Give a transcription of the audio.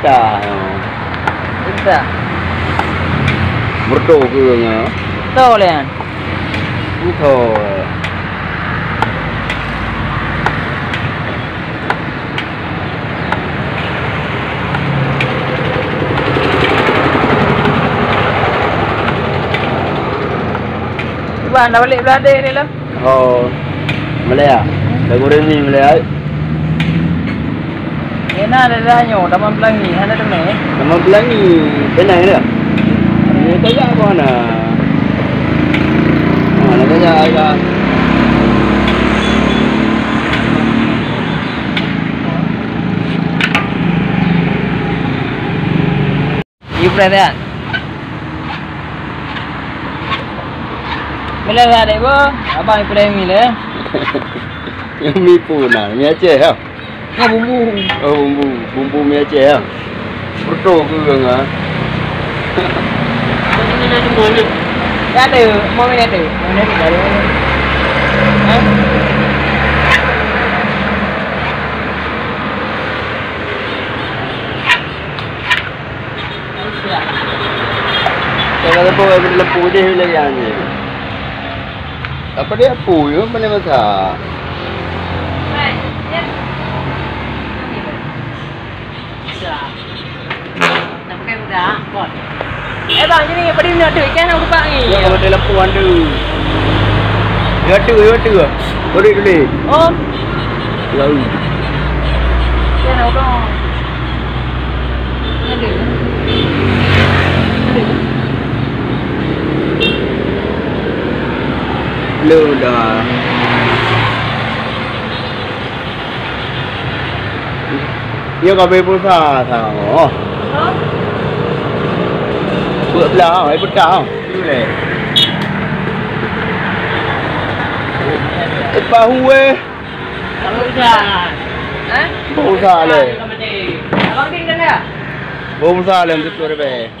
Indah. Indah. Merdu ke nya. Tahu lah. Betul. Cuba anda balik belada ni lah. Oh. Malaya. Dah goreng ni Malaya. Enak dah nyo, Taman Pelangi, ada tu ni. Nama Pelangi. Penang dia. Ni tajak apa mana? Nak tajak agak. You berada. Bila ada ibu, abang ibu dah mila. Yang mi pun lah, mi Aceh lah. Ni bumbu. Oh bumbu mi Aceh lah. Merdu ke nya. Ini nak mana? Dah ada, mau ni ada. Mau ni ada. Eh? Kalau lepas ada lempu dia wilayah ni. Apa dia apu yo mana masak? Nak pakai budak, bot. Bang, sini apa dia nak tu? Ikan nak buka ni. Ya kalau ada lempu anda. Ya tu. Tulis. Oh, Lalu. ikan nak buka. Ada. Belum dah. Ya kau beli pulsa tau. Oh. Buat belah, ai bedah. Tu le. Bahu Tak usah. Pulsa le. Abang tinggal dah. Pulsa le tu tu be.